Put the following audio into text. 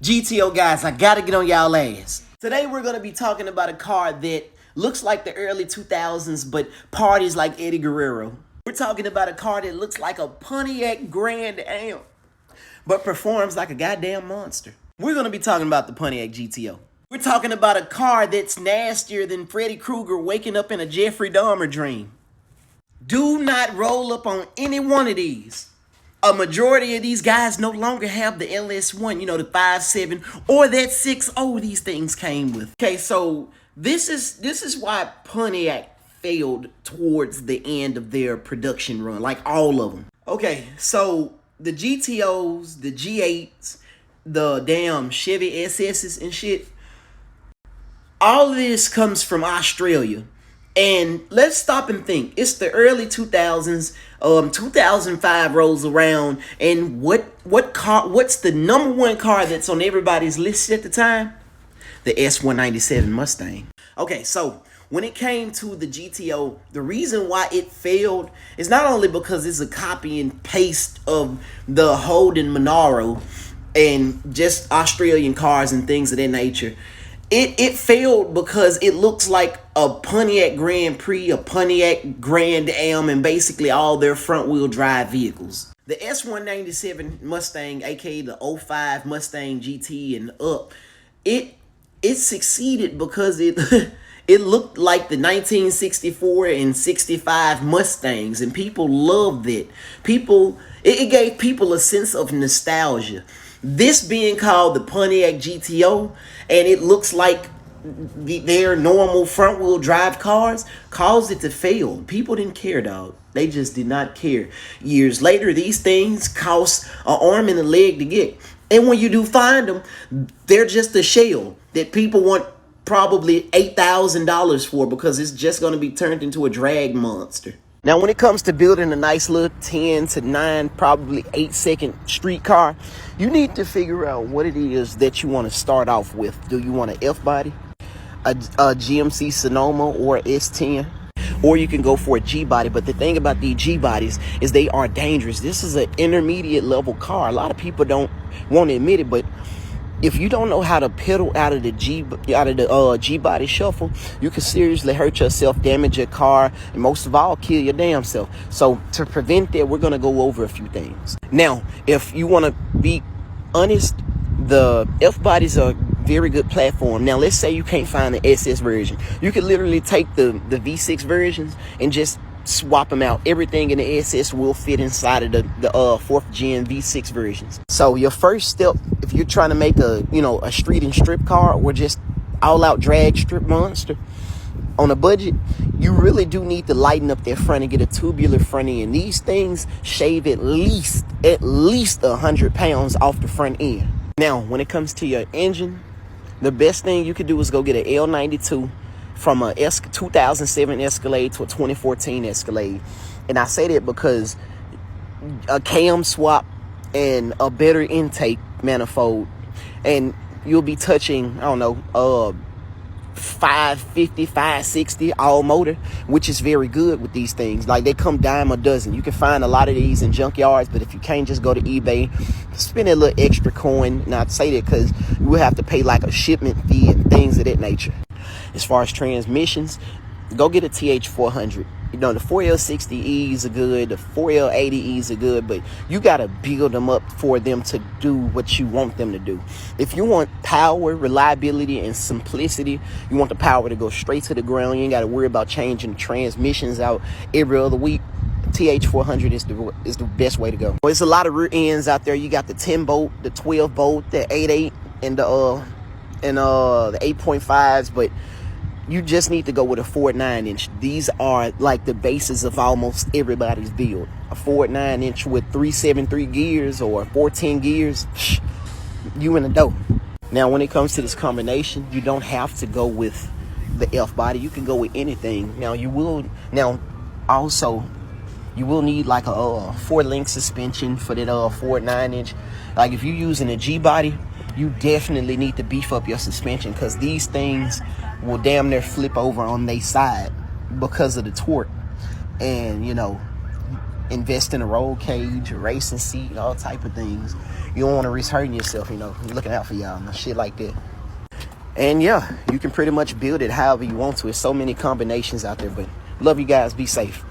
GTO guys, I gotta get on y'all ass. Today we're gonna be talking about a car that looks like the early 2000s but parties like Eddie Guerrero. We're talking about a car that looks like a Pontiac Grand Am but performs like a goddamn monster. We're gonna be talking about the Pontiac GTO. We're talking about a car that's nastier than Freddy Krueger waking up in a Jeffrey Dahmer dream. Do not roll up on any one of these. A majority of these guys no longer have the LS1, the 5.7 or that 6.0 these things came with. Okay, so this is why Pontiac failed towards the end of their production run, like all of them. Okay, so the GTOs, the G8s, the damn Chevy SSs and shit, all of this comes from Australia. And let's stop and think. It's the early 2000s. 2005 rolls around, and what's the number one car that's on everybody's list at the time? The S197 Mustang. Okay, so when it came to the GTO, the reason why it failed is not only because it's a copy and paste of the Holden Monaro and just Australian cars and things of that nature. It failed because it looks like a Pontiac Grand Prix, a Pontiac Grand Am, and basically all their front-wheel drive vehicles. The S197 Mustang, aka the 05 Mustang GT and up, it succeeded because it it looked like the 1964 and 65 Mustangs, and people loved it. It gave people a sense of nostalgia. This being called the Pontiac GTO, and it looks like their normal front-wheel drive cars, caused it to fail. People didn't care, dog. They just did not care. Years later, these things cost an arm and a leg to get. And when you do find them, they're just a shell that people want probably $8,000 for because it's just going to be turned into a drag monster. Now, when it comes to building a nice little 10 to 9, probably 8-second street car, you need to figure out what it is that you want to start off with. Do you want an F-body, a GMC Sonoma or S10? Or you can go for a G-body. But the thing about these G-bodies is they are dangerous. This is an intermediate level car. A lot of people don't want to admit it, but if you don't know how to pedal out of the G-body shuffle, you can seriously hurt yourself, damage your car, and most of all, kill your damn self. So to prevent that, we're going to go over a few things. Now, if you want to be honest, the F-bodies are a very good platform. Now, let's say you can't find the SS version. You could literally take the V6 versions and just swap them out. Everything in the SS will fit inside of the 4th gen V6 versions. So your first step, if you're trying to make a street and strip car or just all out drag strip monster on a budget, you really do need to lighten up that front and get a tubular front end. These things shave at least 100 pounds off the front end. Now, when it comes to your engine, the best thing you could do is go get an L92 from a 2007 Escalade to a 2014 Escalade. And I say that because a cam swap and a better intake manifold, and you'll be touching, 550, 560 all motor, which is very good with these things. Like, they come dime a dozen. You can find a lot of these in junkyards, but if you can't, just go to eBay, spend a little extra coin. Now, I say that because you will have to pay like a shipment fee and things of that nature. As far as transmissions, go get a TH400. The 4L60Es are good, the 4L80Es are good, but you got to build them up for them to do what you want them to do. If you want power, reliability, and simplicity, you want the power to go straight to the ground, you ain't got to worry about changing transmissions out every other week, TH400 is the best way to go. There's a lot of rear ends out there. You got the 10 bolt, the 12 bolt, the 8.8, and the 8.5s, but you just need to go with a Ford 9-inch. These are like the basis of almost everybody's build. A Ford 9-inch with 373 gears or 14 gears, you in the dough. Now, when it comes to this combination, you don't have to go with the F-body. You can go with anything. Now, you will need like a 4-link suspension for that Ford 9-inch. Like, if you're using a G-body, you definitely need to beef up your suspension because these things will damn near flip over on their side because of the torque. And invest in a roll cage, a racing seat, all type of things. You don't want to risk hurting yourself, you know. You're looking out for y'all and shit like that. And yeah, you can pretty much build it however you want to. There's so many combinations out there, but love you guys. Be safe.